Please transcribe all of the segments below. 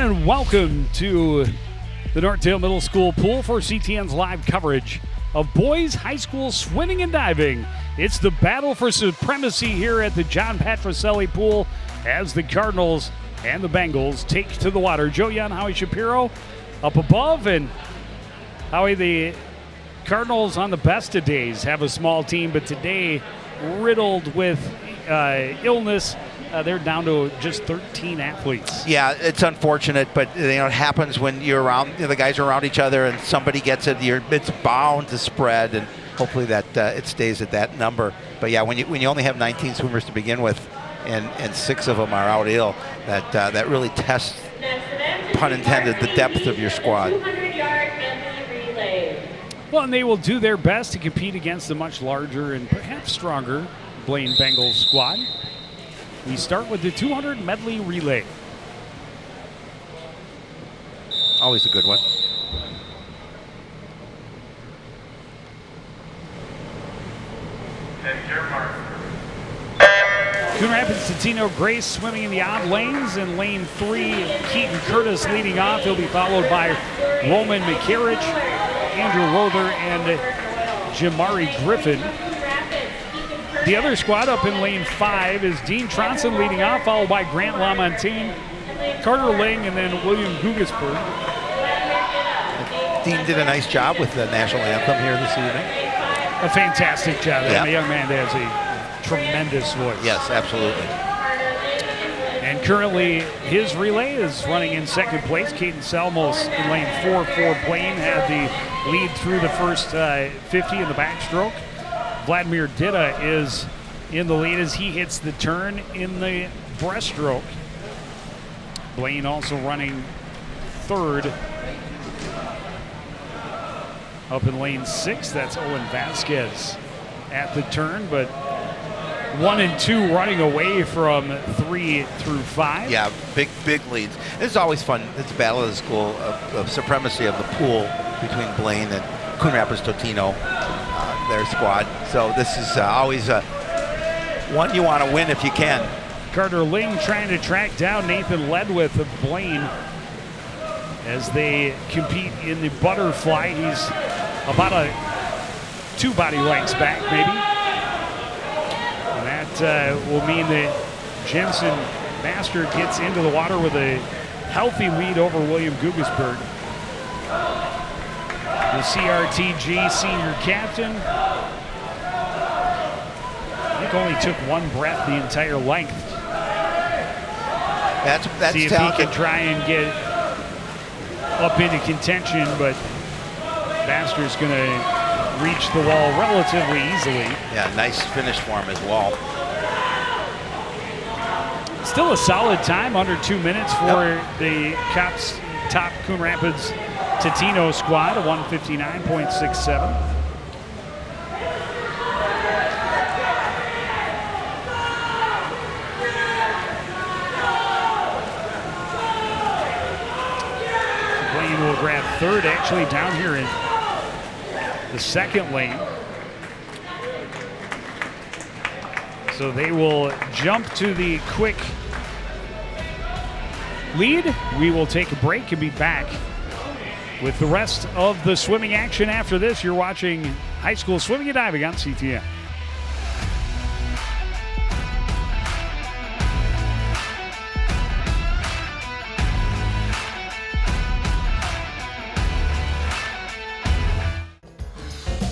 And welcome to the Northdale Middle School pool for CTN's live coverage of boys high school swimming and diving. It's the battle for supremacy here at the John Patricelli pool as the Cardinals and the Bengals take to the water. Joe Young, Howie Shapiro up above, and Howie, the Cardinals on the best of days have a small team, but today riddled with illness. They're down to just 13 athletes. Yeah, it's unfortunate, but it happens when you're around. The guys are around each other, and somebody gets it. It's bound to spread, and hopefully that it stays at that number. But yeah, when you only have 19 swimmers to begin with, and 6 of them are out ill, that really tests, pun intended, the depth of your squad. Well, and they will do their best to compete against the much larger and perhaps stronger Blaine Bengals squad. We start with the 200 medley relay. Always a good one. Coon Rapids Totino Grace swimming in the odd lanes. In lane 3, Keaton Curtis leading off. He'll be followed by Roman McCarriage, Andrew Rother, and Jamari Griffin. The other squad up in lane 5 is Dean Tronson leading off, followed by Grant LaMontagne, Carter Ling, and then William Gugesberg. Dean did a nice job with the national anthem here this evening. A fantastic job. Yep. And a young man that has a tremendous voice. Yes, absolutely. And currently his relay is running in second place. Caden Selmos in lane 4 for Blaine had the lead through the first 50 in the backstroke. Vladimir Ditta is in the lead as he hits the turn in the breaststroke. Blaine also running third. Up in lane 6, that's Owen Vasquez at the turn, but 1 and 2 running away from 3 through 5. Yeah, big leads. This is always fun. It's a battle of the school of supremacy of the pool between Blaine and Coon Rapids Totino. Their squad. So this is always one you want to win if you can. Carter Ling trying to track down Nathan Ledwith of Blaine as they compete in the butterfly. He's about 2 body lengths back, maybe. And that will mean that Jensen Master gets into the water with a healthy lead over William Gugesberg. The CRTG senior captain, I think, only took 1 breath the entire length. That's see if talented. he can try and get up into contention, but Master's going to reach the wall relatively easily. Yeah, nice finish for him as well. Still a solid time, under 2 minutes for the Cops top Coon Rapids Totino squad, a 159.67. Blaine will grab third, actually down here in the second lane. So they will jump to the quick lead. We will take a break and be back with the rest of the swimming action after this. You're watching high school swimming and diving on CTN.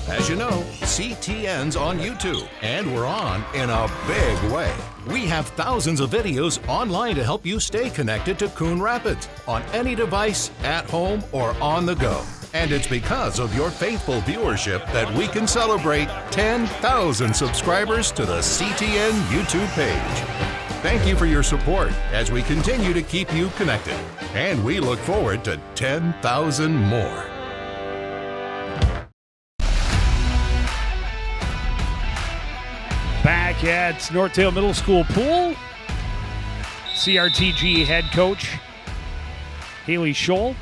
As you know, CTN's on YouTube, and we're on in a big way. We have thousands of videos online to help you stay connected to Coon Rapids on any device, at home, or on the go. And it's because of your faithful viewership that we can celebrate 10,000 subscribers to the CTN YouTube page. Thank you for your support as we continue to keep you connected. And we look forward to 10,000 more. Back at Northdale Middle School pool, CRTG head coach Haley Scholl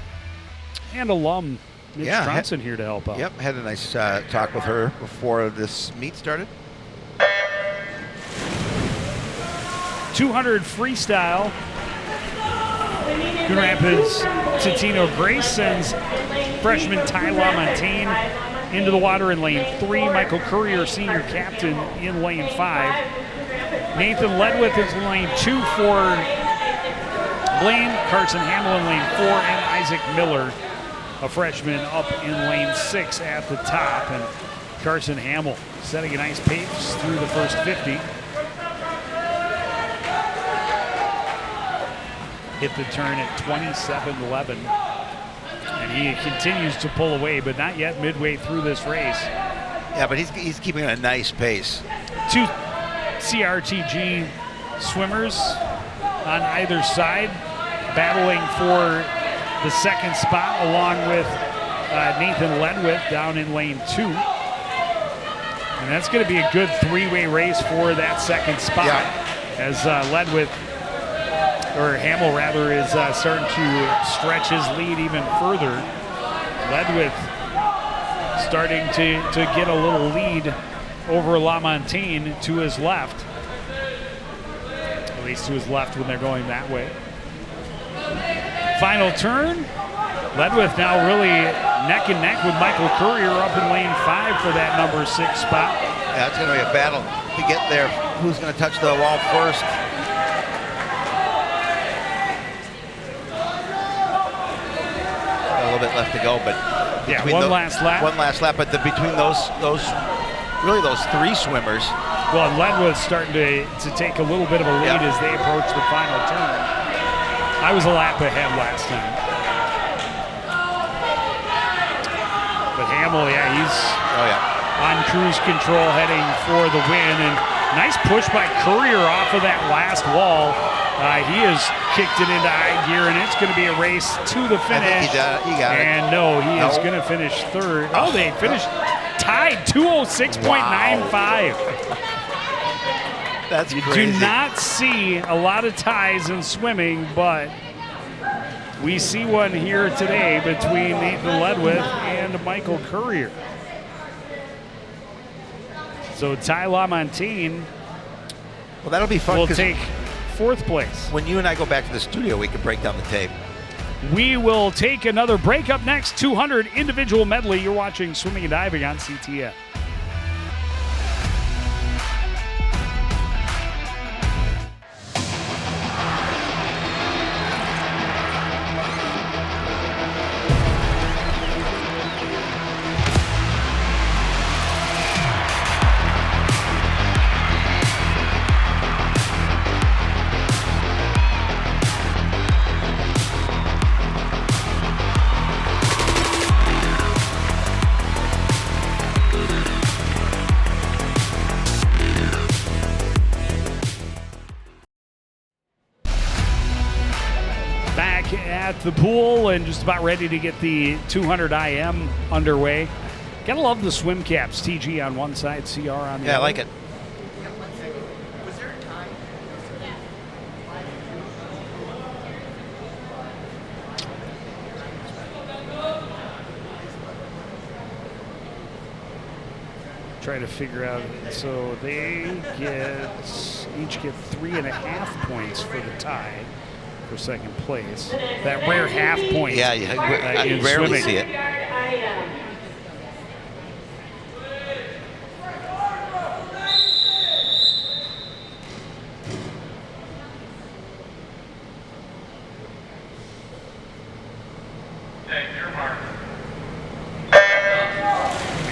and alum Mitch Tronson here to help out. Yep, had a nice talk with her before this meet started. 200 freestyle. Coon Rapids Titino Grace sends freshman Ty LaMontagne into the water in lane 3. Michael Courier, senior captain, in lane 5. Nathan Ledwith is in lane 2 for Blaine. Carson Hamill in lane 4, and Isaac Miller, a freshman, up in lane 6 at the top. And Carson Hamill setting a nice pace through the first 50. Hit the turn at 27:11. And he continues to pull away, but not yet midway through this race. Yeah, but he's keeping a nice pace. 2 CRTG swimmers on either side, battling for the second spot, along with Nathan Ledwith down in lane 2. And that's going to be a good 3-way race for that second spot, as Ledwith, or Hamill rather, is starting to stretch his lead even further. Ledwith starting to get a little lead over LaMontagne to his left. At least to his left when they're going that way. Final turn. Ledwith now really neck and neck with Michael Courier up in lane 5 for that number 6 spot. Yeah, it's going to be a battle to get there. Who's going to touch the wall first? A little bit left to go, but yeah, one last lap. One last lap, but between those 3 swimmers. Well, and Ledwith's starting to take a little bit of a lead as they approach the final turn. I was a lap ahead last time. But Hamill, he's on cruise control heading for the win. And nice push by Courier off of that last wall. He has kicked it into high gear, and it's going to be a race to the finish. I think he got it. And no, he is going to finish third. Oh, they finished tied, 2:06.95. That's you crazy. do not see a lot of ties in swimming, but we see one here today between Nathan Ledwith and Michael Courier. So Ty LaMontagne that'll be fun. will take 4th place. When you and I go back to the studio, we can break down the tape. We will take another break. Up next, 200 individual medley. You're watching Swimming and Diving on CTN. At the pool and just about ready to get the 200 IM underway. Gotta love the swim caps. TG on one side, CR on the other. Yeah, I like it. Was there a time? Try to figure out. So they each get 3.5 points for the tie for second place. That rare half point. Yeah, I rarely swimming. see it.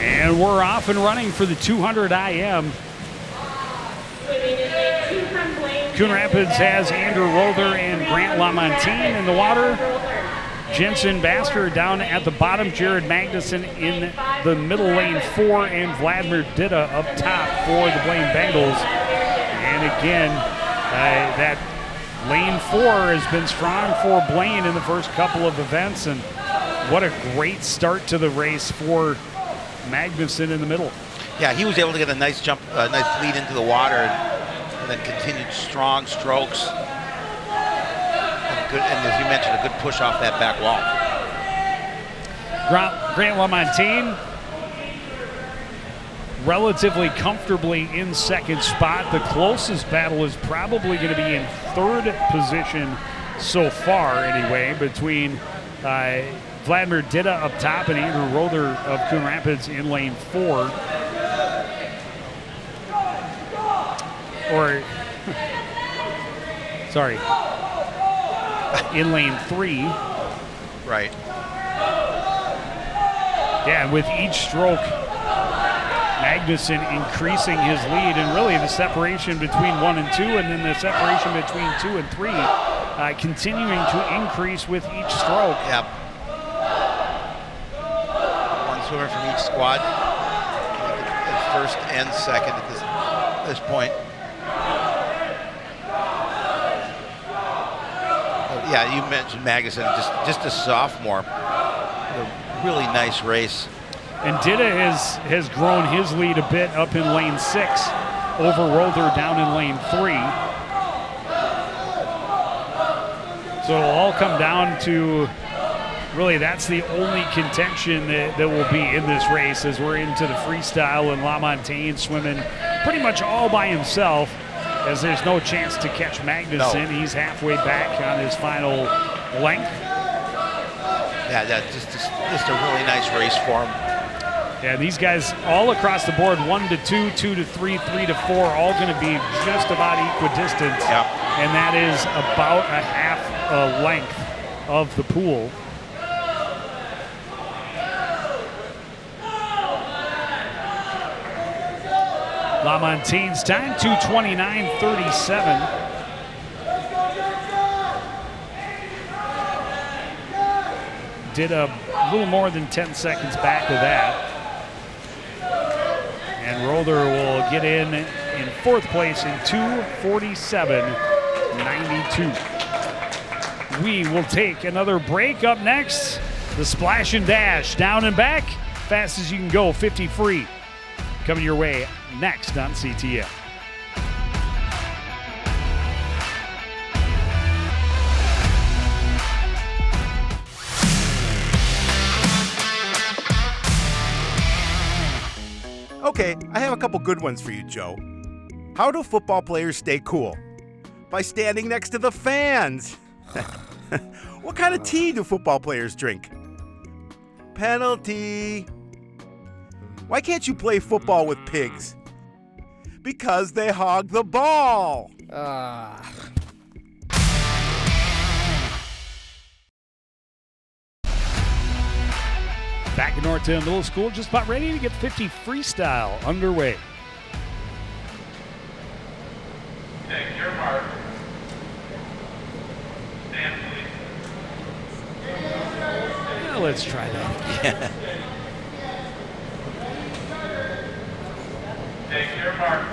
And we're off and running for the 200 IM. Coon Rapids has Andrew Rother and Grant LaMontagne in the water. Jensen Baster down at the bottom. Jared Magnuson in the middle lane 4, and Vladimir Ditta up top for the Blaine Bengals. And again, that lane 4 has been strong for Blaine in the first couple of events, and what a great start to the race for Magnuson in the middle. Yeah, he was able to get a nice jump, a nice lead into the water, and then continued strong strokes. And as you mentioned, a good push off that back wall. Grant LaMontagne relatively comfortably in second spot. The closest battle is probably going to be in third position, so far anyway, between Vladimir Dida up top and Andrew Rother of Coon Rapids in lane 4. Or, sorry, in lane 3. Right. Yeah, and with each stroke, Magnuson increasing his lead, and really the separation between 1 and 2, and then the separation between 2 and 3 continuing to increase with each stroke. Yep. One swimmer from each squad, at first and second at this point. Yeah, you mentioned Magnuson, just a sophomore. A really nice race. And Dida has grown his lead a bit up in lane 6 over Rother down in lane 3. So it'll all come down to, really, that's the only contention that will be in this race as we're into the freestyle, and LaMontagne swimming pretty much all by himself, as there's no chance to catch Magnuson. No. He's halfway back on his final length. Yeah, that's just a really nice race for him. Yeah, these guys all across the board, 1 to 2, 2 to 3, 3 to 4, all going to be just about equidistant. Yep. And that is about a half length of the pool. LaMontagne's time, 2:29.37. Did a little more than 10 seconds back of that. And Rother will get in 4th place in 2:47.92. We will take another break. Up next, the Splash and Dash, down and back, fast as you can go, 50 free. Coming your way next on CTN. Okay, I have a couple good ones for you, Joe. How do football players stay cool? By standing next to the fans. What kind of tea do football players drink? Penalty. Why can't you play football with pigs? Because they hog the ball. Back at Northtown Middle School, just about ready to get 50 freestyle underway. Take your mark. Stand, please. Yeah, let's try that. Take your mark.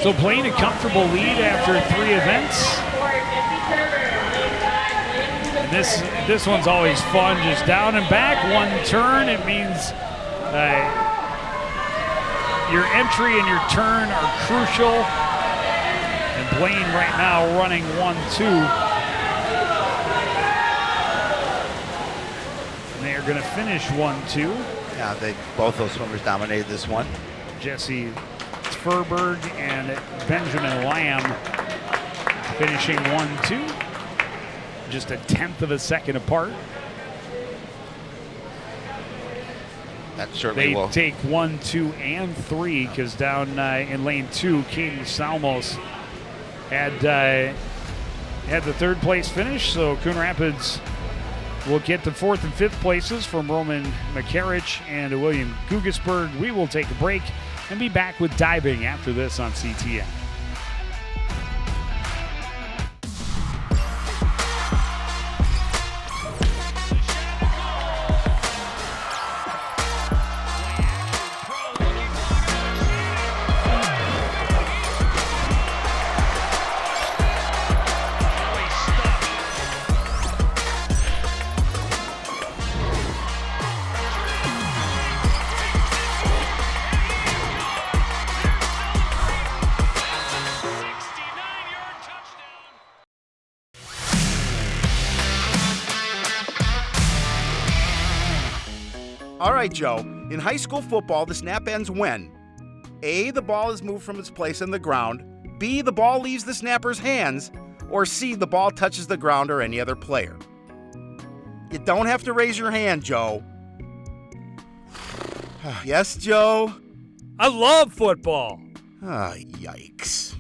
So Blaine, a comfortable lead after 3 events. And this one's always fun, just down and back, 1 turn. It means your entry and your turn are crucial. And Blaine right now running 1-2. And they are going to finish 1-2. Yeah, both those swimmers dominated this one. Jesse Furberg and Benjamin Lamb finishing 1-2. Just a 1/10 of a second apart. That certainly they will. Take 1, 2, and 3 because down in lane 2, Katie Salmos had the 3rd place finish. So Coon Rapids will get the 4th and 5th places from Roman McCarrich and William Gugesberg. We will take a break and be back with diving after this on CTN. All right, Joe. In high school football, the snap ends when? A, the ball is moved from its place on the ground, B, the ball leaves the snapper's hands, or C, the ball touches the ground or any other player. You don't have to raise your hand, Joe. Yes, Joe? I love football. Ah, yikes.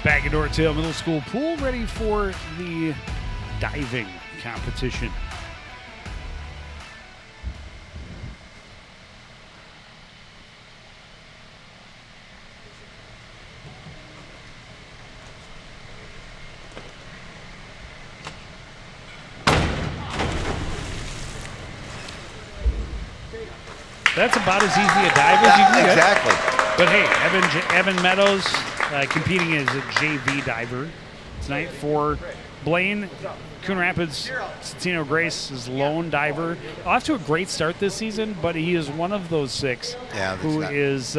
Back at Northtail Middle School pool, ready for the diving competition. That's about as easy a dive as you can get. Exactly. But hey, Evan Meadows competing as a JV diver tonight for Blaine. Coon Rapids, Centino Grace's lone diver. Off to a great start this season, but he is one of those 6 who is...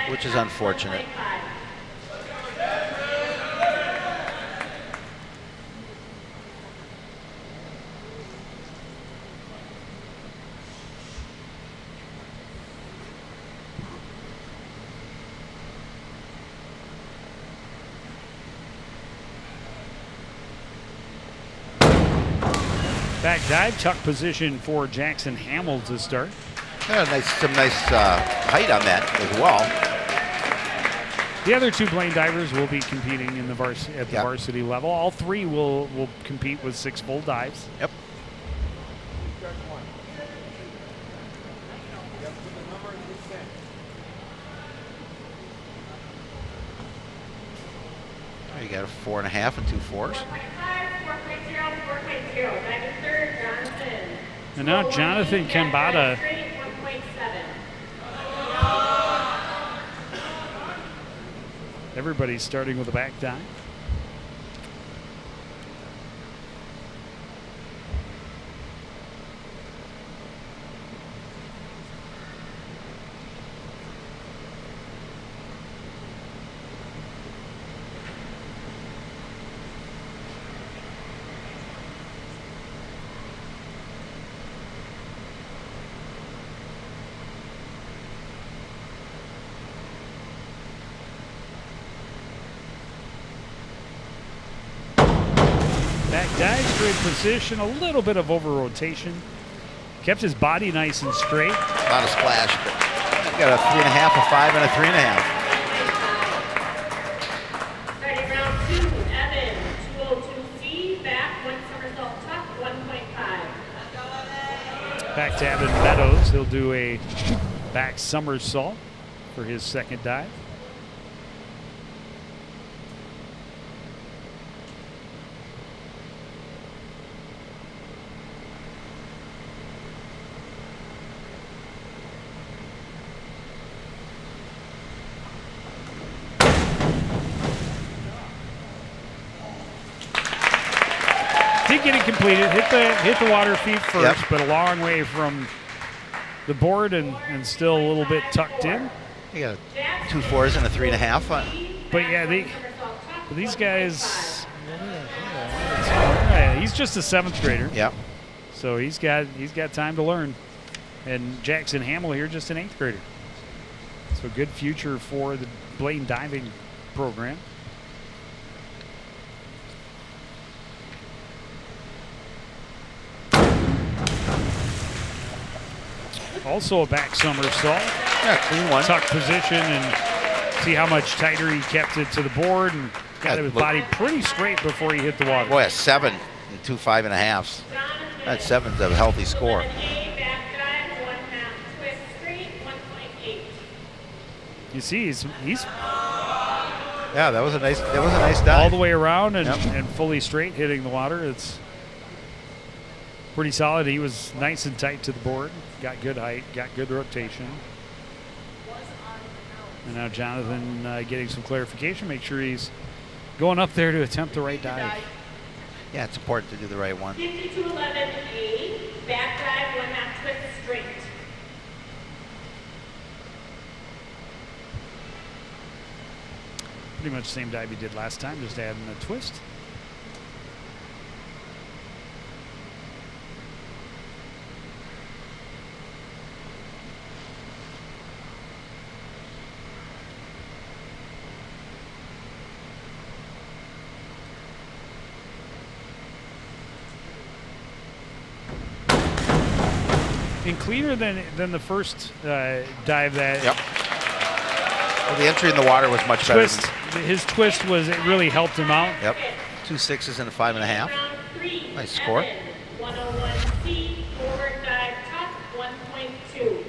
which is unfortunate. Back dive, tuck position for Jackson Hamill to start. Yeah, some nice height on that as well. The other 2 Blaine divers will be competing in the varsity level. All 3 will compete with 6 full dives. Yep. You got a 4.5 and 2 4s. And now Jonathan Kambata. Everybody's starting with a back dive. Back dive, straight position, a little bit of over rotation. Kept his body nice and straight. Not a splash, but I've got a 3.5, a 5, and a 3.5. Ready, round 2, Evan, 202C, back, 1 somersault tuck, 1.5. Back to Evan Meadows. He'll do a back somersault for his second dive. Did get it completed. Hit the water feet first, but a long way from the board and still a little bit tucked in. You got 2 4s and a 3.5. But yeah, these guys. He's just a 7th grader. Yep. So he's got time to learn. And Jackson Hamill here, just an 8th grader. So good future for the Blaine diving program. Also a back somersault. Yeah, clean one. Tuck position and see how much tighter he kept it to the board and got his body pretty straight before he hit the water. Boy, a 7 and 2 5.5s. That 7's a healthy score. You see, he's Yeah, that was a nice dive. all the way around and fully straight hitting the water. It's pretty solid. He was nice and tight to the board. Got good height, got good rotation. And now Jonathan getting some clarification. Make sure he's going up there to attempt the right dive. Yeah, it's important to do the right one. 5211A, back dive, 1.5 twist straight. Pretty much the same dive he did last time, just adding a twist. And cleaner than the first dive that Yep. Well, the entry in the water was much twist. better. His twist it really helped him out. Yep. 2 6s and a 5.5. Round 3. Nice score. Evan, 101C, forward dive tuck, 1.2.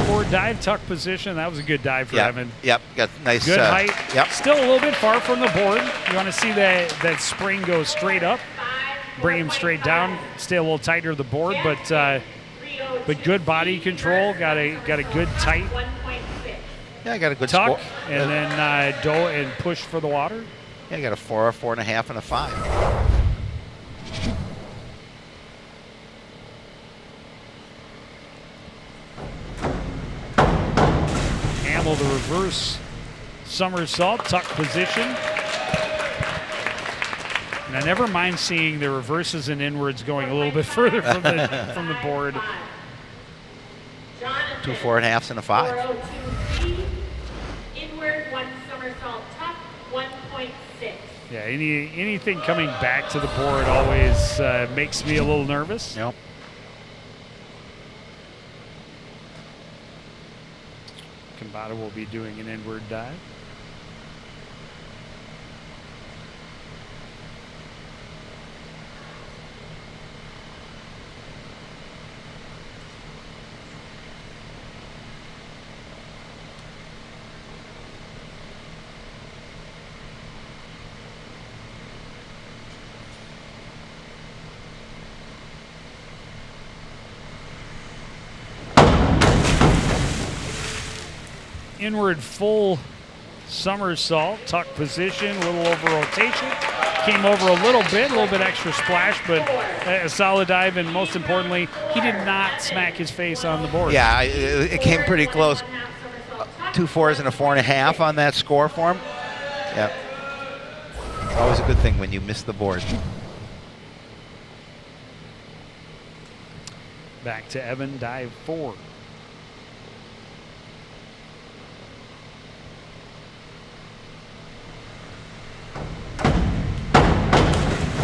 Forward dive, tuck position. That was a good dive for Yep. Evan. Yep. Got nice. Good height. Yep. Still a little bit far from the board. You want to see that spring go straight up, bring him straight down, stay a little tighter to the board, but good body control. Got a good tight 1.6. Yeah, I got a good tuck, score. and then dove and push for the water. Yeah, I got a 4, a 4.5, and a 5. Handle the reverse somersault, tuck position. And I never mind seeing the reverses and inwards going a little bit further from the board. 2 4.5s and a 5. 402C, inward, 1 somersault tuck, 1.6. Yeah, anything coming back to the board always makes me a little nervous. Yep. Kambata will be doing an inward dive. Inward full somersault, tuck position, a little over rotation. Came over a little bit extra splash, but a solid dive, and most importantly, he did not smack his face on the board. Yeah, it came pretty close. 2 4s and a 4.5 on that score for him. Yep. It's always a good thing when you miss the board. Back to Evan, dive 4.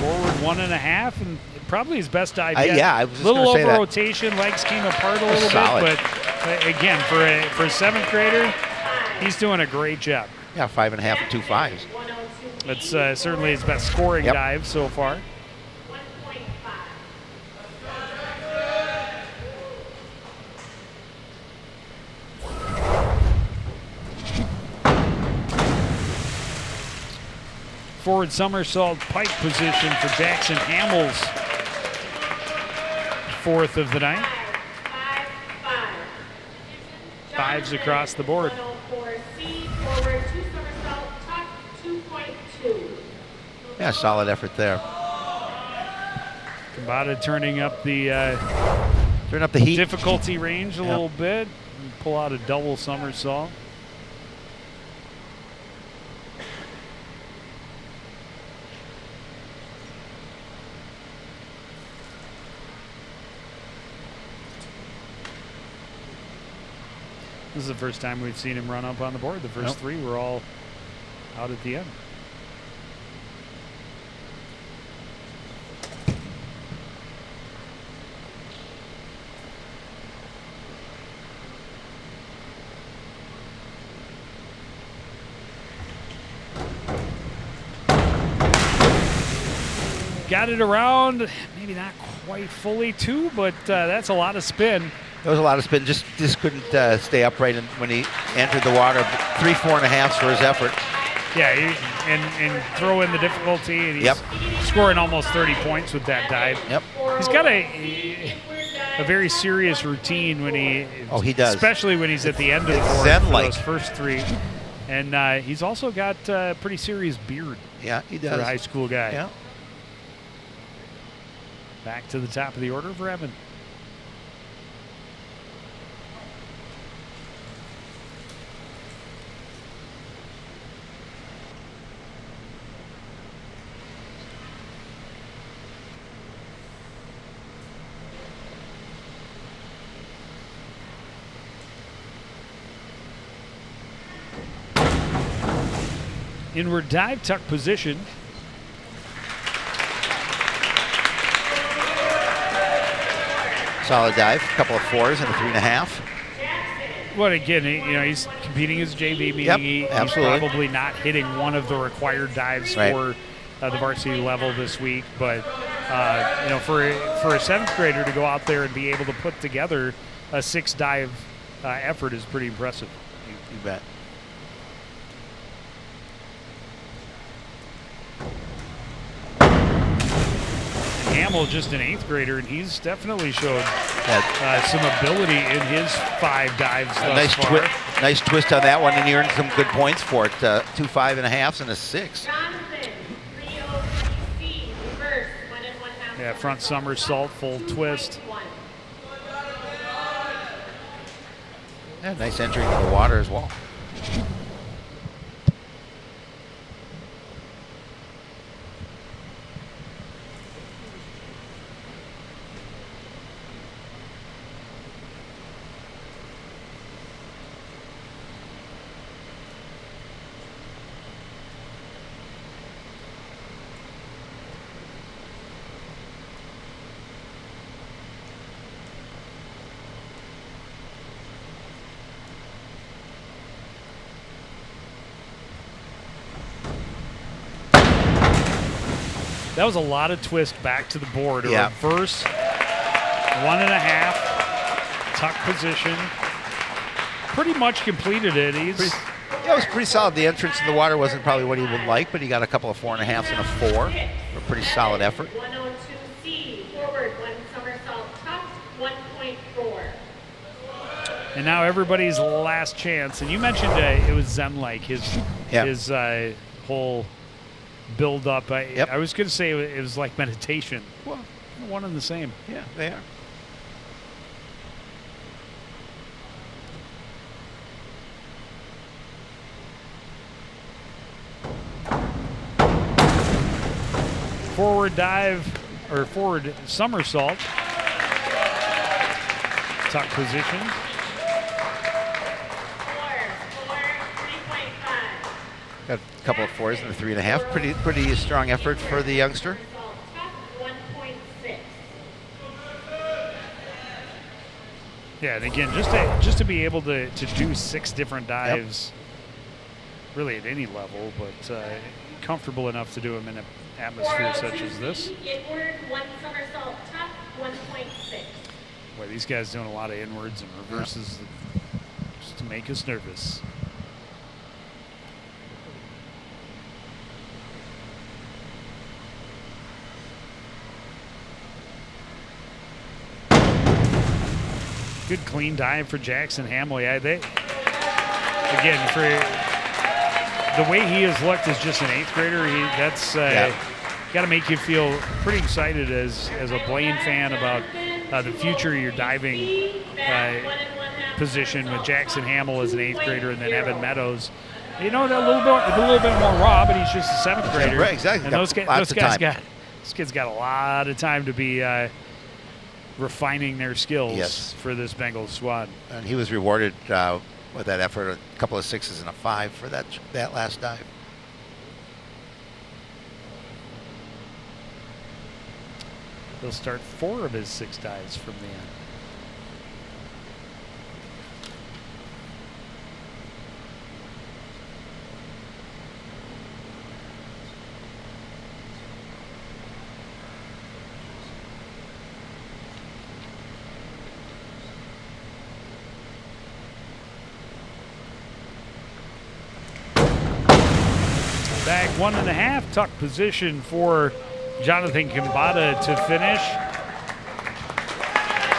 Forward 1.5, and probably his best dive yet. Yeah, I was just little gonna say over that. rotation, legs came apart a little Solid. bit, but again, for a 7th grader, he's doing a great job. Yeah, 5.5 and 2 5s. That's certainly his best scoring Yep. dive so far. 1.5. Forward somersault pike position for Jackson Hamels. 4th of the night. 5. Fives across the board. 104C, forward, 2 somersault tuck, 2.2. Yeah, solid effort there. Kambata turning up the Turn up the heat. difficulty range a Yep. little bit. And pull out a double somersault. This is the first time we've seen him run up on the board. The first Nope. 3 were all out at the end. Got it around, maybe not quite fully 2, but that's a lot of spin. There was a lot of spin. Just couldn't stay upright when he entered the water. 3 4.5s for his effort. Yeah, and throw in the difficulty, and he's Yep. scoring almost 30 points with that dive. Yep. He's got a very serious routine when he. Oh, he does. Especially when he's at the end of the It's board for zen-like. those first 3, and he's also got a pretty serious beard Yeah, he does. for a high school guy. Yeah. Back to the top of the order for Evan. Inward dive, tuck position. Solid dive, a couple of 4s and a 3.5. Well, again, he's competing as JV, meaning Yep, he's absolutely. probably not hitting one of the required dives Right. for the varsity level this week. But, for a 7th grader to go out there and be able to put together a 6-dive effort is pretty impressive. You bet. Hamill, just an 8th grader, and he's definitely showed some ability in his 5 dives thus far. Nice twist on that one, and he earned some good points for it. 2 5.5s and a 6. Jonathan, 303C, reverse, 1 1/2. Yeah, front somersault, full twist. 2.1. Yeah, nice entry into the water as well. That was a lot of twist back to the board. A Yeah. reverse, 1.5, tuck position. Pretty much completed it. Yeah, it was pretty solid. The entrance in the water wasn't probably what he would like, but he got a couple of 4.5s and a 4. A pretty solid effort. 102C, forward, 1 somersault tuck, 1.4. And now everybody's last chance. And you mentioned it was Zen-like, his whole build up. I was going to say it was like meditation. Well, one and the same. Yeah, they are. Forward dive, or forward somersault. Tuck position. 3.5. Got a couple of 4s and a 3.5. Pretty strong effort for the youngster. Somersault tuck, 1.6. Yeah, and again, just to be able to do 6 different dives, really at any level, but comfortable enough to do them in an atmosphere such as this. Inward, 1 somersault tuck, 1.6. Boy, these guys doing a lot of inwards and reverses just to make us nervous. Good clean dive for Jackson Hamill. Yeah, again, for the way he has looked as just an 8th grader, that's got to make you feel pretty excited as a Blaine fan about the future of your diving position with Jackson Hamill as an 8th grader, and then Evan Meadows. A little bit more raw, but he's just a 7th grader. Right, exactly. And those kids got a lot of time to be refining their skills for this Bengals squad. And he was rewarded with that effort, a couple of 6s and a 5 for that last dive. He'll start 4 of his 6 dives from the end. Back 1.5, tuck position for Jonathan Kimbata to finish.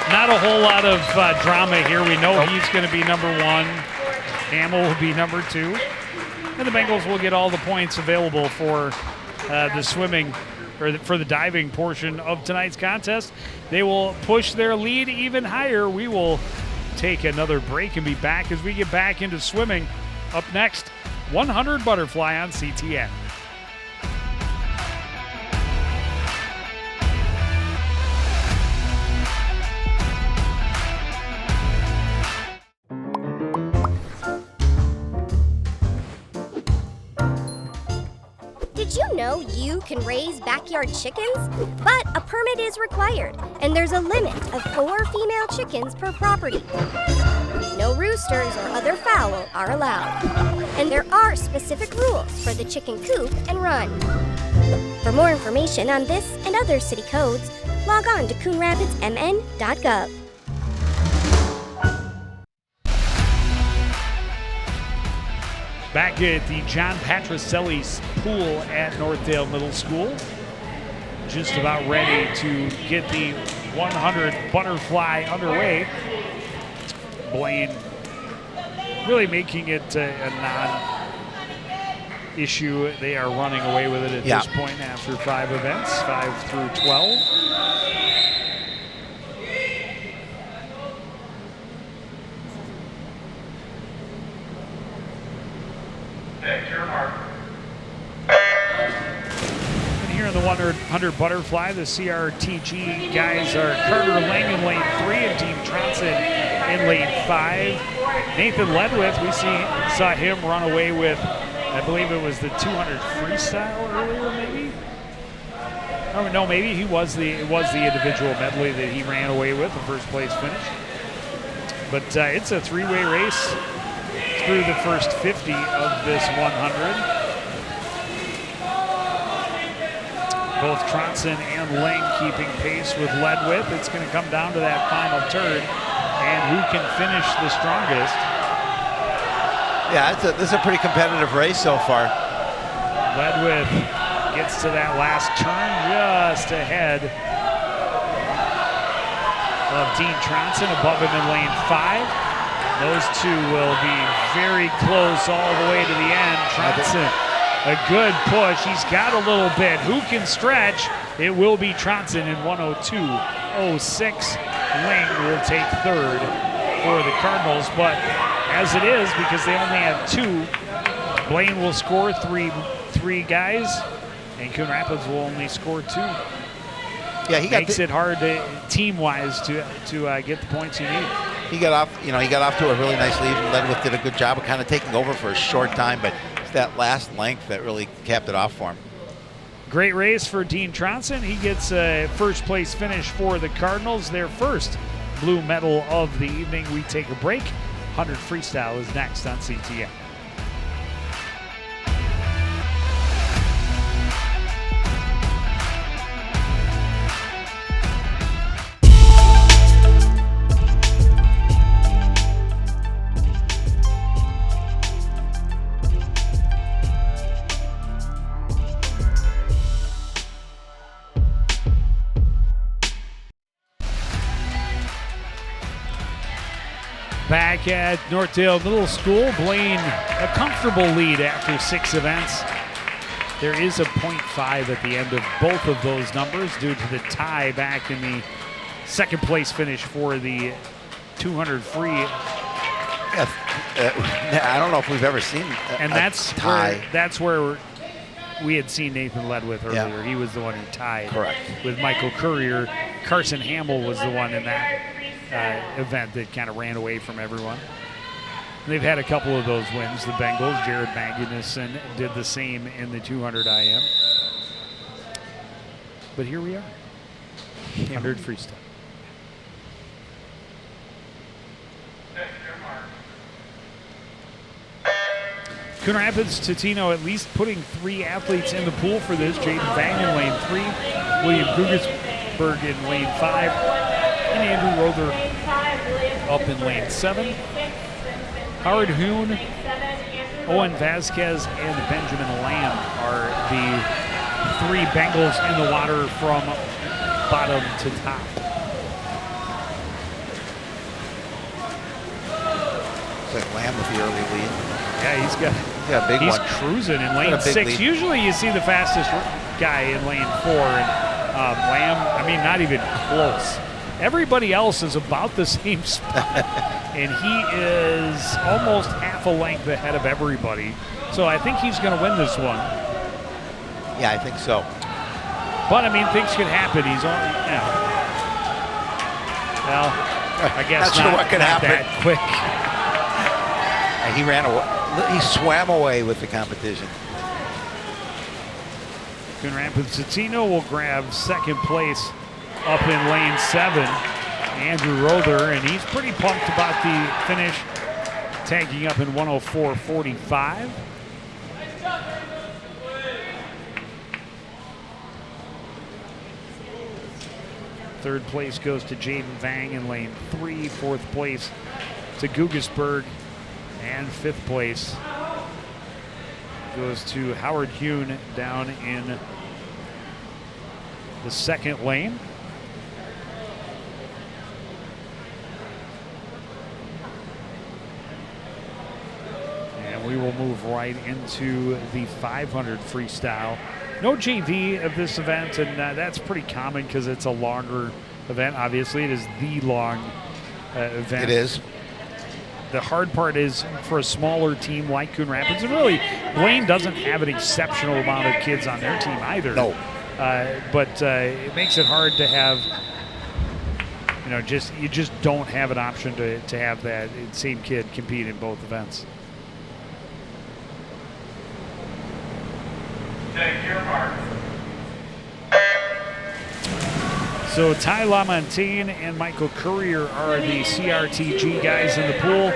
Not a whole lot of drama here. We know he's going to be number 1. Hamill will be number 2. And the Bengals will get all the points available for the swimming, or for the diving portion of tonight's contest. They will push their lead even higher. We will take another break and be back as we get back into swimming. Up next, 100 Butterfly on CTN. can raise backyard chickens, but a permit is required, and there's a limit of 4 female chickens per property. No roosters or other fowl are allowed. And there are specific rules for the chicken coop and run. For more information on this and other city codes, log on to coonrapidsmn.gov. Back at the John Patricelli's pool at Northdale Middle School. Just about ready to get the 100 butterfly underway. Blaine really making it a non-issue. They are running away with it at this point after 5 events, 5 through 12. Take your mark. And here in the 100 butterfly, the CRTG guys are Carter Lang in lane 3 and Dean Tronson in lane 5. Nathan Ledwith, we saw him run away with, I believe it was the 200 freestyle earlier, maybe? Oh no, maybe it was the individual medley that he ran away with, the first place finish. But it's a 3-way race through the first 50 of this 100. Both Tronson and Lang keeping pace with Ledwith. It's going to come down to that final turn and who can finish the strongest. Yeah, this is a pretty competitive race so far. Ledwith gets to that last turn just ahead of Dean Tronson, above him in lane 5. Those two will be very close all the way to the end. Tronson, a good push. He's got a little bit. Who can stretch? It will be Tronson in 102.06. Lang will take third for the Cardinals, but as it is, because they only have 2, Blaine will score three guys, and Coon Rapids will only score 2. Yeah, he makes it hard team-wise to get the points you need. He got off to a really nice lead, and Ledwith did a good job of kind of taking over for a short time, but it's that last length that really capped it off for him. Great race for Dean Tronson. He gets a first place finish for the Cardinals, their first blue medal of the evening. We take a break. 100 freestyle is next on CTN. Back at Northdale Middle School, Blaine a comfortable lead after 6 events. There is a .5 at the end of both of those numbers due to the tie back in the second place finish for the 200 free. Yeah, I don't know if we've ever seen a tie. That's where we had seen Nathan Ledwith earlier. Yeah. He was the one who tied. Correct. With Michael Courier. Carson Hamill was the one in that event that kind of ran away from everyone. They've had a couple of those wins, the Bengals. Jared Magnuson did the same in the 200 IM. But here we are, 100 freestyle. Coon Rapids, Totino at least putting 3 athletes in the pool for this. Jaden Vang in lane 3, William Krugersberg in lane 5, and Andrew Rother up in lane 7. Howard Hoon, Owen Vasquez, and Benjamin Lamb are the 3 Bengals in the water from bottom to top. It's like Lamb with the early lead. Yeah, he's got a big he's one. Cruising in lane 6. Lead. Usually you see the fastest guy in lane 4, and Lamb, I mean, not even close. Everybody else is about the same spot, and he is almost half a length ahead of everybody. So I think he's going to win this one. Yeah, I think so. But, I mean, things could happen. He's only, well, I guess not sure what could happen. That quick. He ran away. He swam away with the competition. Coon Rapids Ticino will grab second place up in lane 7. Andrew Rother, and he's pretty pumped about the finish, tagging up in 104.45. Third place goes to Jaden Vang in lane 3. Fourth place to Gugasburg. And fifth place goes to Howard Hune down in the second lane. And we will move right into the 500 freestyle. No JV of this event, and that's pretty common because it's a longer event. Obviously, it is the long event. It is. The hard part is for a smaller team like Coon Rapids, and really, Blaine doesn't have an exceptional amount of kids on their team either. No. But it makes it hard to have, you just don't have an option to have that same kid compete in both events. Take your mark. So Ty LaMontagne and Michael Courier are the CRTG guys in the pool.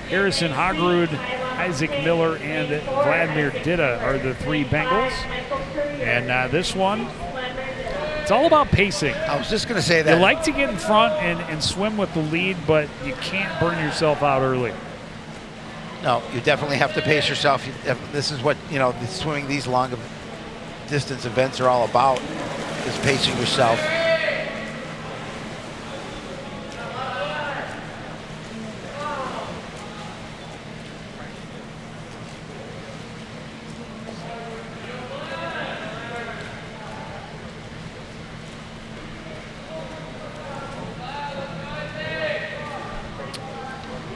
Harrison Hagrud, Isaac Miller, and Vladimir Ditta are the 3 Bengals. And this one, it's all about pacing. I was just going to say that. You like to get in front and swim with the lead, but you can't burn yourself out early. No, you definitely have to pace yourself. This is what, swimming these long distance events are all about, is pacing yourself.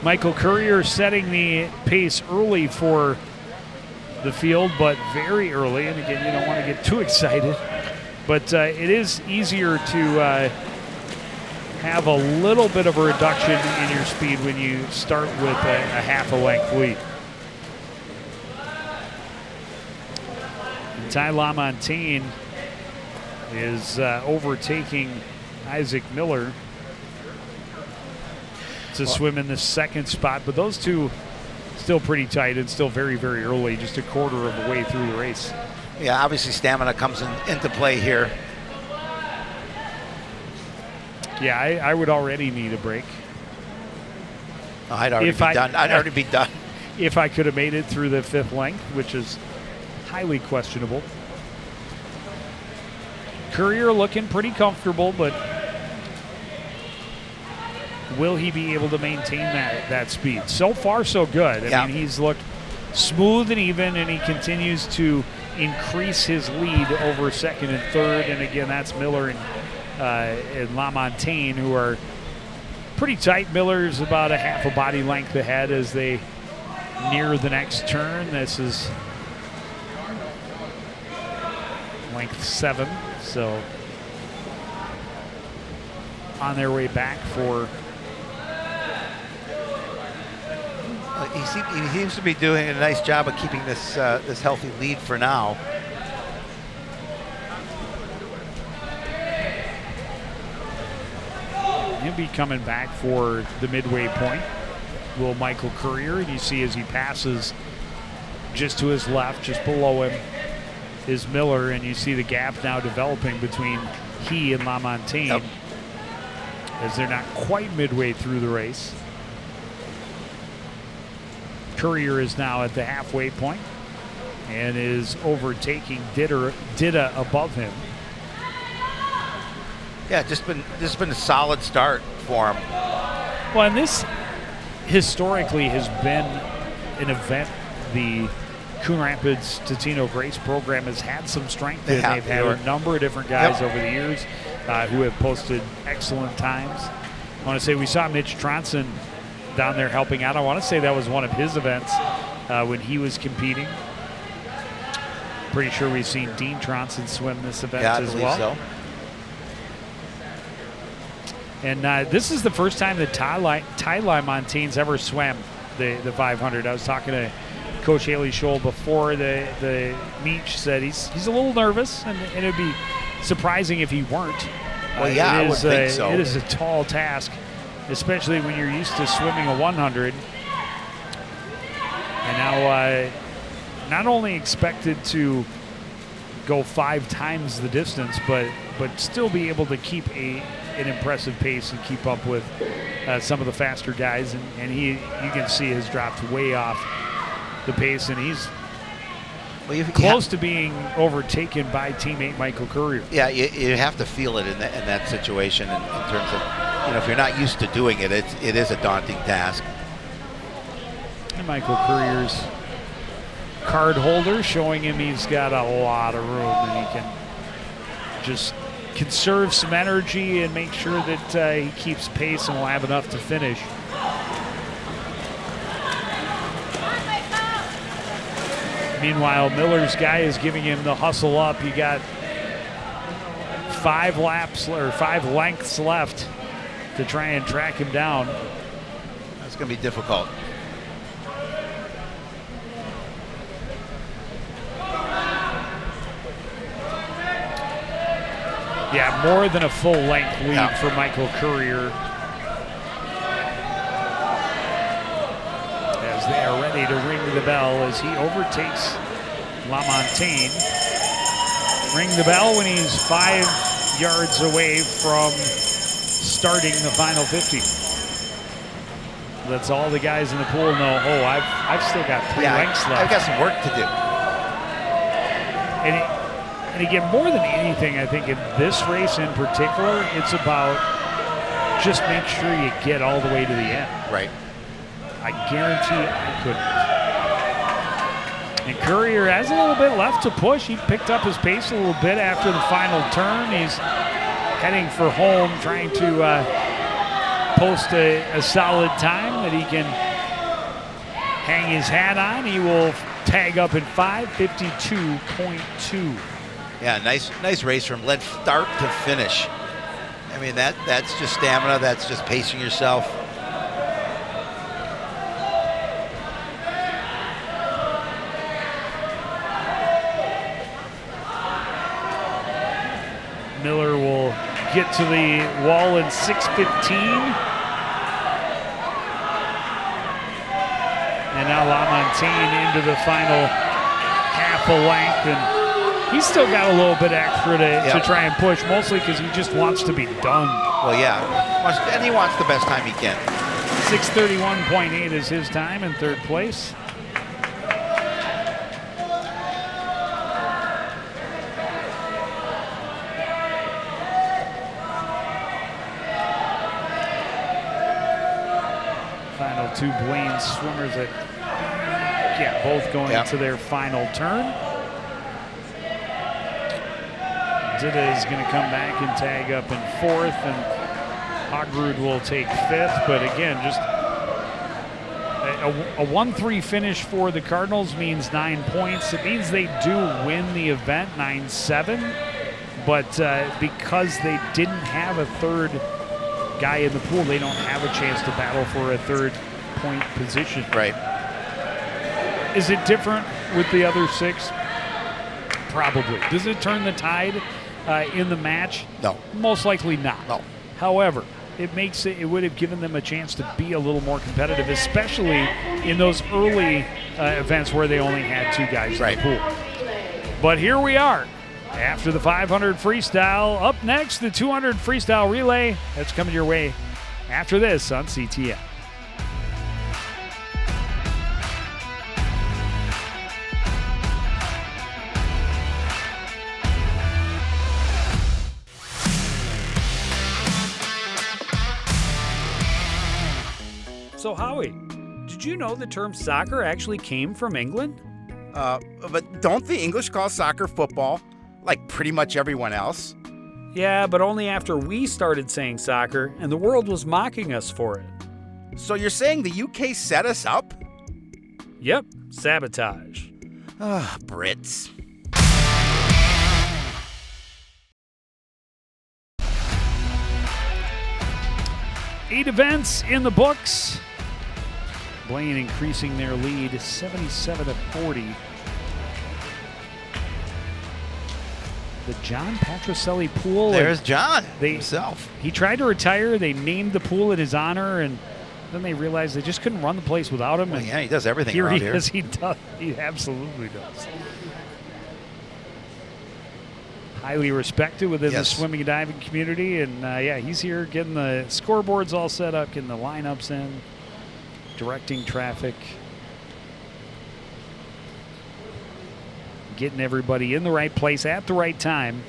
Michael Courier setting the pace early for the field, but very early. And again, you don't want to get too excited. But it is easier to have a little bit of a reduction in your speed when you start with a half a length lead. And Ty LaMontagne is overtaking Isaac Miller to swim in the second spot, but those two still pretty tight and still very, very early, just a quarter of the way through the race. Yeah, obviously stamina comes into play here. Yeah, I would already need a break. I'd already be done. If I could have made it through the 5th length, which is highly questionable. Courier looking pretty comfortable, but will he be able to maintain that speed? So far, so good. I mean, he's looked smooth and even, and he continues to increase his lead over second and third. And again, that's Miller and LaMontagne, who are pretty tight. Miller's about a half a body length ahead as they near the next turn. This is length 7, so on their way back for. He seems to be doing a nice job of keeping this healthy lead for now. He'll be coming back for the midway point. Will Michael Courier, and you see as he passes just to his left, just below him, is Miller, and you see the gap now developing between he and LaMontagne as they're not quite midway through the race. Courier is now at the halfway point and is overtaking Ditta above him. Yeah, just been a solid start for him. Well, and this historically has been an event the Coon Rapids Ticino Grace program has had some strength in. They've had a number of different guys over the years who have posted excellent times. I want to say we saw Mitch Tronson down there helping out. I want to say that was one of his events when he was competing. Pretty sure we've seen Dean Tronson swim this event as well. So. And this is the first time that Ty LaMontagne's ever swam the 500. I was talking to Coach Haley Scholl before the meet said he's a little nervous, and it'd be surprising if he weren't. Well, yeah, I would think so. It is a tall task, especially when you're used to swimming a 100. And now not only expected to go 5 times the distance, but still be able to keep an impressive pace and keep up with some of the faster guys. And you can see has dropped way off the pace, and he's close to being overtaken by teammate Michael Courier. Yeah, you have to feel it in that situation in terms of, if you're not used to doing it, it is a daunting task. And Michael Courier's card holder showing him he's got a lot of room, and he can just conserve some energy and make sure that he keeps pace and will have enough to finish. Meanwhile, Miller's guy is giving him the hustle up. You got 5 lengths left to try and track him down. That's going to be difficult. Yeah, more than a full length lead for Michael Courier. As they are ready to ring the bell as he overtakes LaMontagne. Ring the bell when he's 5 yards away from starting the final 50. Lets all the guys in the pool know, oh, I've still got 3 lengths left. I've got some work to do. And again, more than anything, I think in this race in particular, it's about just make sure you get all the way to the end. Right. I guarantee I couldn't. And Courier has a little bit left to push. He picked up his pace a little bit after the final turn. He's heading for home, trying to post a solid time that he can hang his hat on. He will tag up in 5:52.2. Yeah, nice race from start to finish. I mean, that's just stamina. That's just pacing yourself. Miller will get to the wall in 6:15. And now LaMontagne into the final half a length, and he's still got a little bit extra to try and push, mostly because he just wants to be done. Well, yeah, and he wants the best time he can. 6:31.8 is his time in 3rd place. Final 2 Blaine swimmers that, both going to their final turn. Zita is going to come back and tag up in 4th, and Hogrud will take 5th. But again, just a 1-3 finish for the Cardinals means 9 points. It means they do win the event 9-7, but because they didn't have a 3rd guy in the pool, they don't have a chance to battle for a 3rd point position. Right. Is it different with the other 6? Probably. Does it turn the tide in the match? No. Most likely not. No. However, it would have given them a chance to be a little more competitive, especially in those early events where they only had 2 guys in the pool. But here we are. After the 500 freestyle, up next, the 200 freestyle relay. That's coming your way after this on CTN. So Howie, did you know the term soccer actually came from England? But don't the English call soccer football, like pretty much everyone else? Yeah, but only after we started saying soccer and the world was mocking us for it. So you're saying the UK set us up? Yep, sabotage. Brits. Eight events in the books. Blaine increasing their lead 77-40. The John Patricelli pool. There's John himself. He tried to retire. They named the pool in his honor, and then they realized they just couldn't run the place without him. Well, And yeah, he does everything here around he here. is. He does. He absolutely does. Highly respected within the swimming and diving community, and yeah, he's here getting the scoreboards all set up, getting the lineups in, directing traffic, getting everybody in the right place at the right time.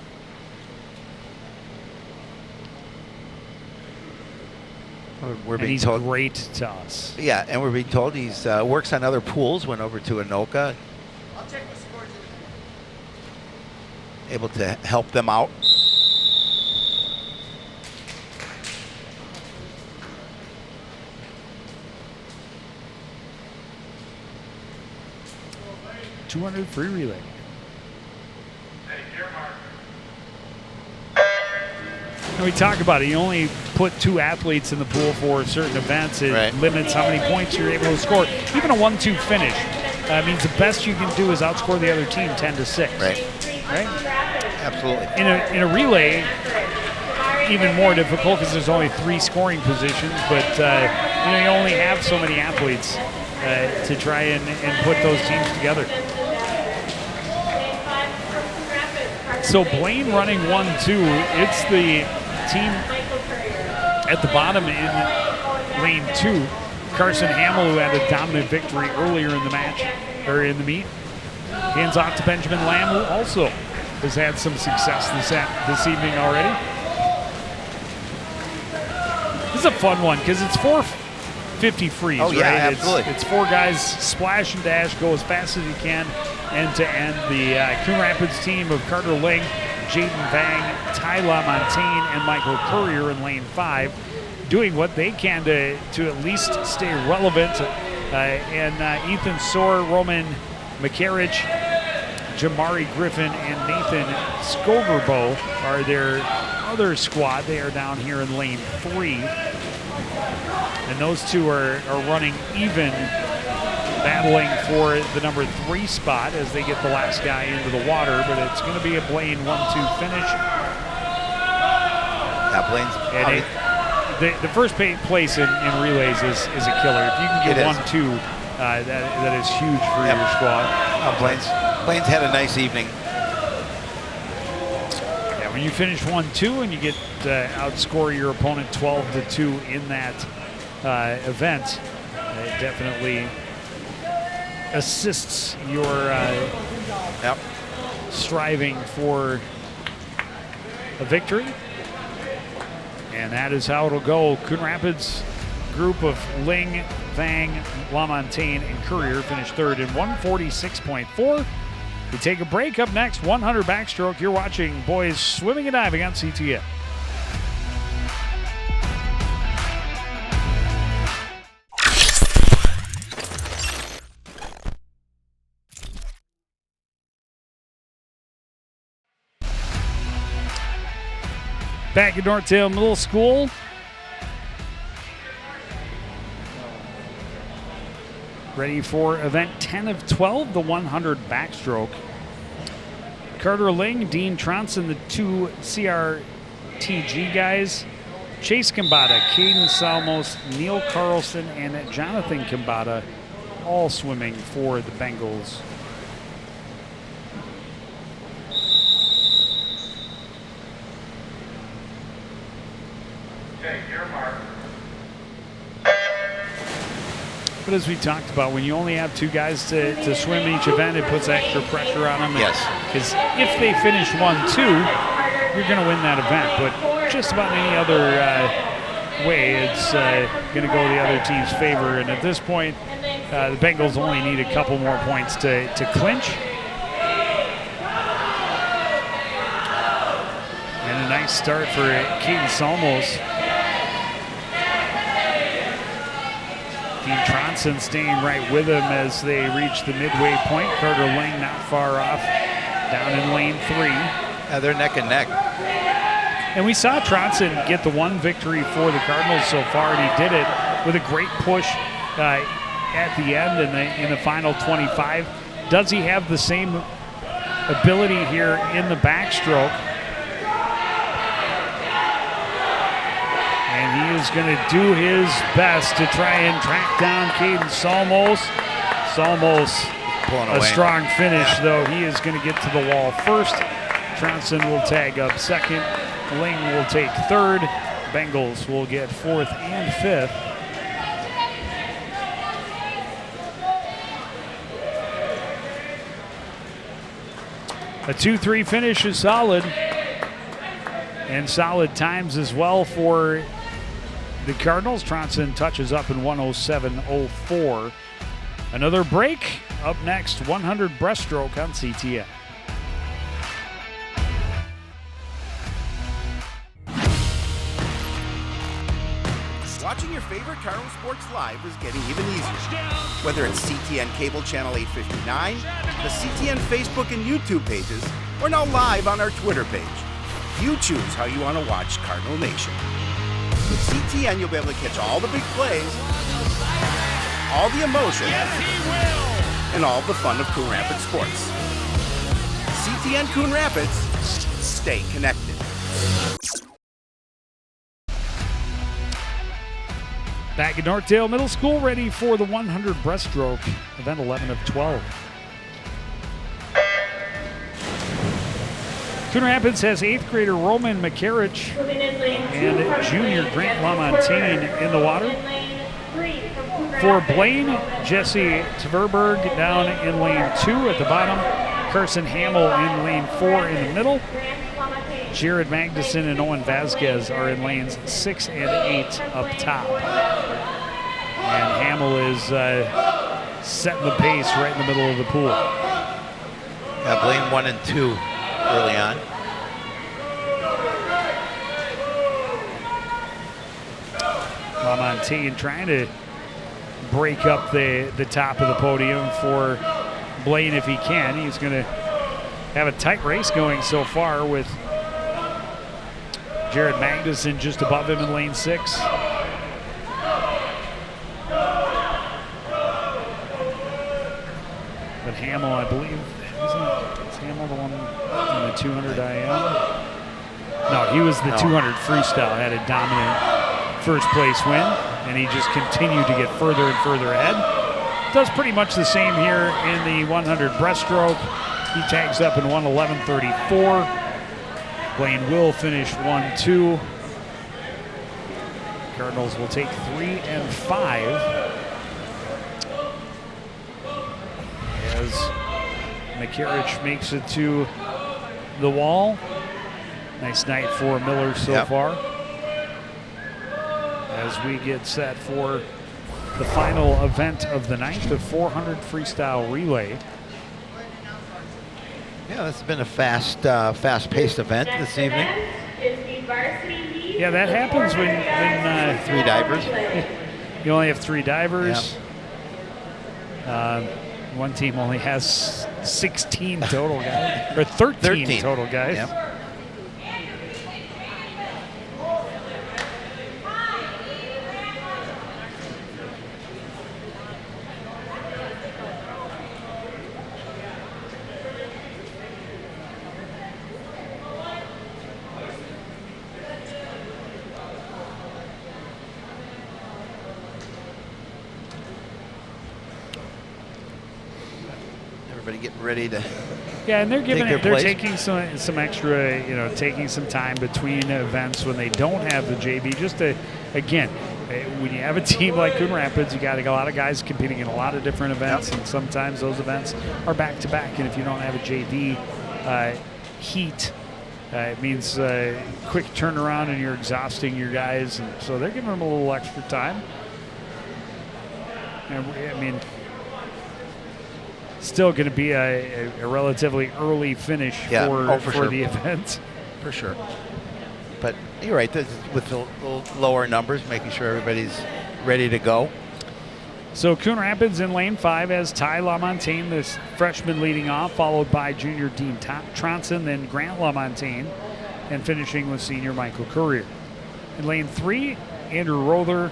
We're And being he's told, great to us. yeah, and we're being told he's works on other pools. Went over to Anoka, I'll check the scores. able to help them out. $200 free relay. Hey, your mark. And we talk about it. You only put 2 athletes in the pool for certain events. It limits how many points you're able to score. Even a 1-2 finish means the best you can do is outscore the other team 10-6. Right. Absolutely. In a relay, even more difficult because there's only 3 scoring positions, but you know, you only have so many athletes to try and put those teams together. So Blaine running 1-2. It's the team at the bottom in lane 2. Carson Hamill, who had a dominant victory earlier in the match, or in the meet. Hands off to Benjamin Lamb, who also has had some success this evening already. This is a fun one because it's 450 freeze, Oh, yeah, right? absolutely. It's 4 guys splash and dash, go as fast as you can, end to end. The Coon Rapids team of Carter Ling, Jaden Vang, Ty LaMontagne, and Michael Courier in lane 5, doing what they can to at least stay relevant. And Ethan Soar, Roman McCarriage, Jamari Griffin, and Nathan Skogerbo are their other squad. They are down here in lane 3. And those 2 are running even, battling for the number 3 spot as they get the last guy into the water. But it's going to be a Blaine 1-2 finish. Yeah, Blaine's. And the first place in relays is a killer. If you can get 1-2, that is huge for your squad. Blaine's had a nice evening. Yeah, when you finish 1-2 and you get outscore your opponent 12-2 in that event, it definitely assists your striving for a victory. And that is how it'll go. Coon Rapids group of Ling, Vang, LaMontagne, and Courier finished 3rd in 146.4. We take a break. Up next, 100 backstroke. You're watching boys swimming and diving on CTN. Back at Northdale Middle School. Ready for event 10 of 12, the 100 backstroke. Carter Ling, Dean Tronson, the 2 CRTG guys. Chase Kambata, Caden Salmos, Neil Carlson, and Jonathan Kambata, all swimming for the Bengals. Okay, your mark. But as we talked about, when you only have 2 guys to swim each event, it puts extra pressure on them. Yes. Because if they finish 1-2, you're going to win that event. But just about any other way, it's going to go the other team's favor. And at this point, the Bengals only need a couple more points to clinch. And a nice start for Caden Salmos. Dean Tronson staying right with him as they reach the midway point. Carter Ling not far off, down in lane 3. They're neck and neck. And we saw Tronson get the 1 victory for the Cardinals so far, and he did it with a great push at the end in the final 25. Does he have the same ability here in the backstroke? And he is going to do his best to try and track down Caden Salmos. Salmos, a strong finish, though. He is going to get to the wall first. Tronson will tag up second. Blaine will take third. Bengals will get fourth and fifth. A 2-3 finish is solid. And solid times as well for the Cardinals. Tronson touches up in 107.04. Another break. Up next, 100 breaststroke on CTN. Watching your favorite Cardinal sports live is getting even easier. Whether it's CTN Cable Channel 859, the CTN Facebook and YouTube pages, or now live on our Twitter page. You choose how you want to watch Cardinal Nation. With CTN, you'll be able to catch all the big plays, all the emotion, and all the fun of Coon Rapids sports. CTN Coon Rapids, stay connected. Back at Northdale Middle School, ready for the 100 breaststroke, event 11 of 12. Coon Rapids has 8th grader Roman McCarrick and junior Grant LaMontagne in the water. For Blaine, Jesse Tverberg down in lane 2 at the bottom. Carson Hamill in lane 4 in the middle. Jared Magnuson and Owen Vasquez are in lanes 6 and 8 up top. And Hamill is setting the pace right in the middle of the pool. Yeah, Blaine 1 and 2 early on. LaMontagne trying to break up the top of the podium for Blaine if he can. He's going to have a tight race going so far with Jared Magnuson just above him in lane 6. But Hamill, I believe, is Hamill the one in the 200 IM? No, he was the 200 freestyle, had a dominant first place win, and he just continued to get further and further ahead. Does pretty much the same here in the 100 breaststroke. He tags up in 111.34. Blaine will finish 1-2. Cardinals will take 3 and 5 as McCarrick makes it to the wall. Nice night for Miller so far. As we get set for the final event of the night, the 400 freestyle relay. Yeah, this has been a fast-paced event this evening. Yeah, that happens when 3 divers. You only have 3 divers. One team only has 16 total guys, or 13 total guys. Yep. Getting ready to and they're taking some extra, taking some time between events when they don't have the JV, just to, again, when you have a team like Coon Rapids, you got a lot of guys competing in a lot of different events, and sometimes those events are back to back, and if you don't have a JV heat, it means quick turnaround and you're exhausting your guys, and so they're giving them a little extra time. And I mean, still going to be a relatively early finish for sure. the event. For sure. But you're right, with the lower numbers, making sure everybody's ready to go. So Coon Rapids in lane 5 has Ty LaMontagne, this freshman leading off, followed by junior Dean Tronson, then Grant LaMontagne, and finishing with senior Michael Courier. In lane 3, Andrew Rother,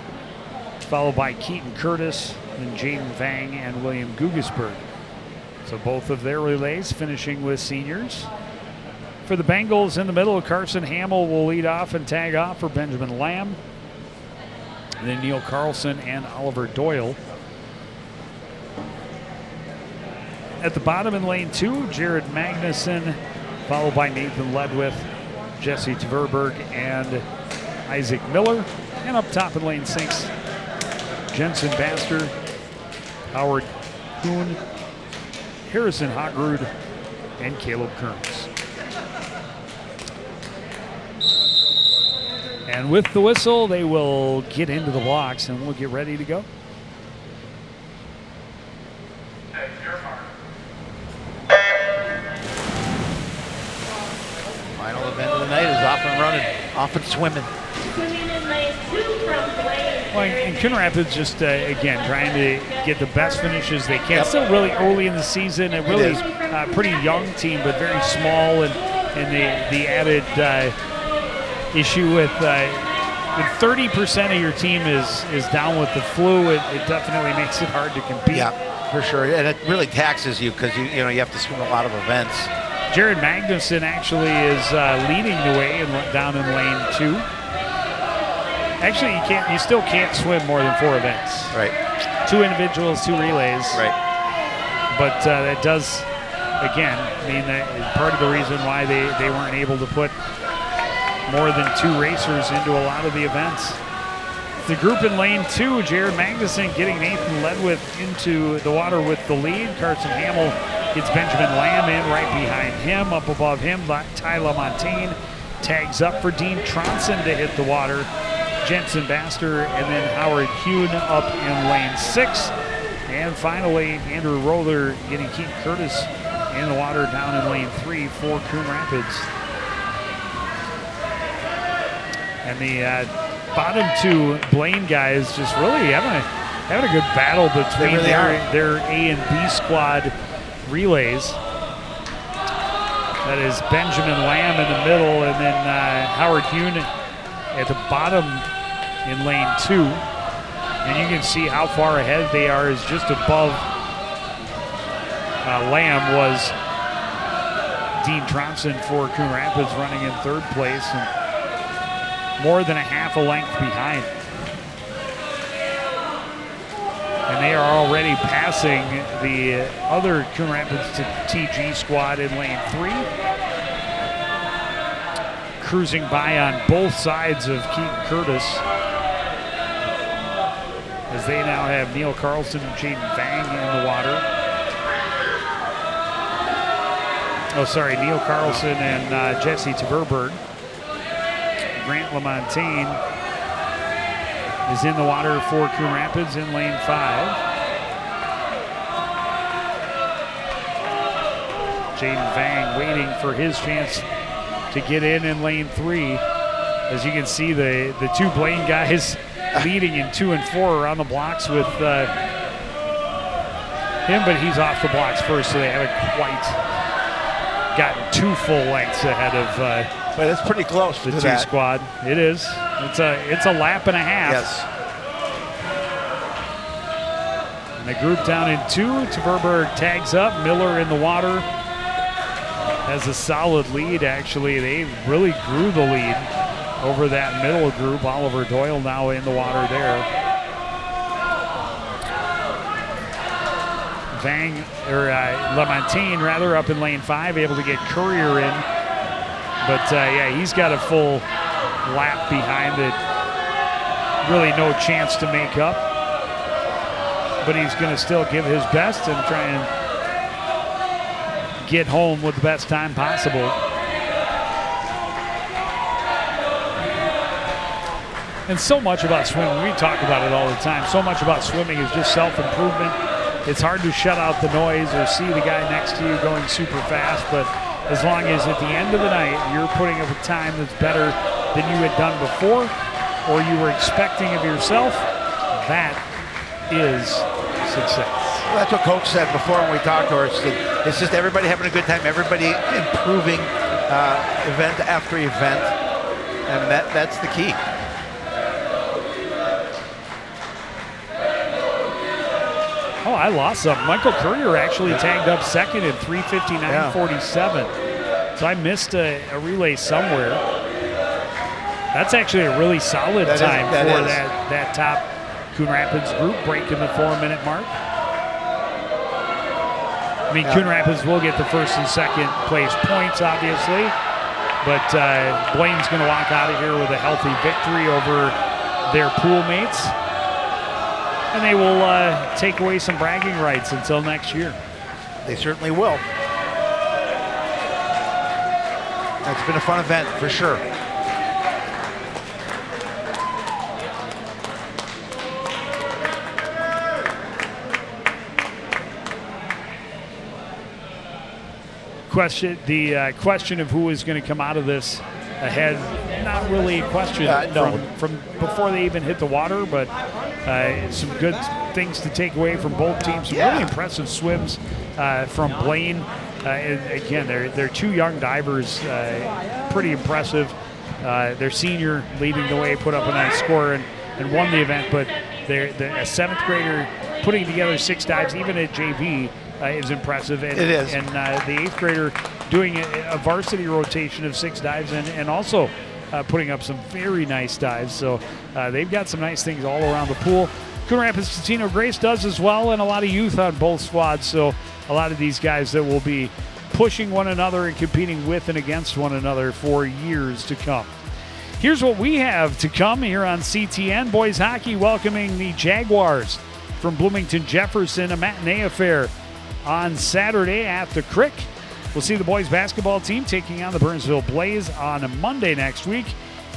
followed by Keaton Curtis, and Jaden Vang and William Gugesberg. So both of their relays finishing with seniors. For the Bengals in the middle, Carson Hamill will lead off and tag off for Benjamin Lamb. And then Neil Carlson and Oliver Doyle. At the bottom in lane 2, Jared Magnuson, followed by Nathan Ledwith, Jesse Tverberg, and Isaac Miller. And up top in lane 6, Jensen Baster, Howard Coon, Harrison Hogrud, and Caleb Kearns. And with the whistle, they will get into the blocks and we'll get ready to go. Final event of the night is off and running, off and swimming. Swimming in lane 2 from Blaine. Well, and Coon Rapids just, again, trying to get the best finishes they can. Still really early in the season, a really pretty young team, but very small. And the added issue with 30% of your team is down with the flu, it definitely makes it hard to compete. Yeah, for sure. And it really taxes you because you have to swim a lot of events. Jared Magnuson actually is leading the way down in lane 2. Actually, you still can't swim more than 4 events. Right. 2 individuals, 2 relays. Right. But that does, again, mean that is part of the reason why they weren't able to put more than 2 racers into a lot of the events. The group in lane 2, Jared Magnuson getting Nathan Ledwith into the water with the lead. Carson Hamill gets Benjamin Lamb in right behind him. Up above him, Tyler Montaigne tags up for Dean Tronson to hit the water. Jensen Baster and then Howard Hune up in lane 6. And finally, Andrew Roller getting Keith Curtis in the water down in lane 3 for Coon Rapids. And the bottom 2 Blaine guys just really having a good battle between really their A and B squad relays. That is Benjamin Lamb in the middle, and then Howard Hune at the bottom in lane 2. And you can see how far ahead they are, is just above Lamb was Dean Tronson for Coon Rapids running in 3rd place, and more than a half a length behind. And they are already passing the other Coon Rapids to TG squad in lane 3. Cruising by on both sides of Keaton Curtis, as they now have Neil Carlson and Jaden Vang in the water. Oh, sorry, Neil Carlson and Jesse Tverberg. Grant LaMontagne is in the water for Coon Rapids in lane 5. Jaden Vang waiting for his chance to get in lane 3. As you can see, the 2 Blaine guys leading in 2 and 4 around the blocks with him, but he's off the blocks first, so they haven't quite gotten 2 full lengths ahead of but it's pretty close the to 2 that. squad. It is. It's a lap and a half. Yes. And the group down in 2, Tverberg tags up. Miller in the water has a solid lead, actually. They really grew the lead over that middle group. Oliver Doyle now in the water there. LaMontagne rather up in lane 5, able to get Courier in. But yeah, he's got a full lap behind it. Really no chance to make up. But he's going to still give his best and try and get home with the best time possible. And so much about swimming, we talk about it all the time, so much about swimming is just self-improvement. It's hard to shut out the noise or see the guy next to you going super fast, but as long as at the end of the night you're putting up a time that's better than you had done before or you were expecting of yourself, that is success. Well, that's what Coach said before when we talked to her. It's just everybody having a good time, everybody improving event after event, and that's the key. I lost something. Michael Courier actually tagged up second at 3:59.47. So I missed a relay somewhere. That's actually a really solid time for that top Coon Rapids group, breaking the 4-minute mark. I mean, Coon Rapids will get the first and second place points, obviously. But Blaine's going to walk out of here with a healthy victory over their pool mates. And they will take away some bragging rights until next year. They certainly will. It's been a fun event for sure. The question of who is going to come out of this ahead, not really a question from before they even hit the water, but some good things to take away from both teams. Some really impressive swims from Blaine. And again, they're two young divers, pretty impressive. Their senior leading the way, put up a nice score and won the event, but a seventh grader putting together 6 dives, even at JV, is impressive. And, it is. And the 8th grader doing a varsity rotation of 6 dives and also putting up some very nice dives. So they've got some nice things all around the pool. Coon Rapids Casino Grace does as well, and a lot of youth on both squads. So a lot of these guys that will be pushing one another and competing with and against one another for years to come. Here's what we have to come here on CTN. Boys hockey welcoming the Jaguars from Bloomington Jefferson, a matinee affair on Saturday at the Crick. We'll see the boys basketball team taking on the Burnsville Blaze on Monday next week,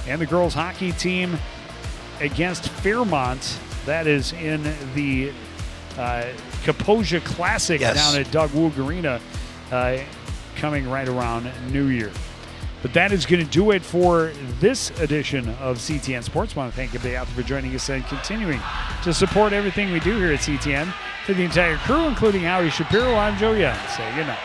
and the girls hockey team against Fairmont. That is in the Kaposia Classic down at Doug Woog Arena coming right around New Year. But that is going to do it for this edition of CTN Sports. I want to thank everybody out there for joining us and continuing to support everything we do here at CTN. For the entire crew, including Howie Shapiro, I'm Joe Young. Say goodnight.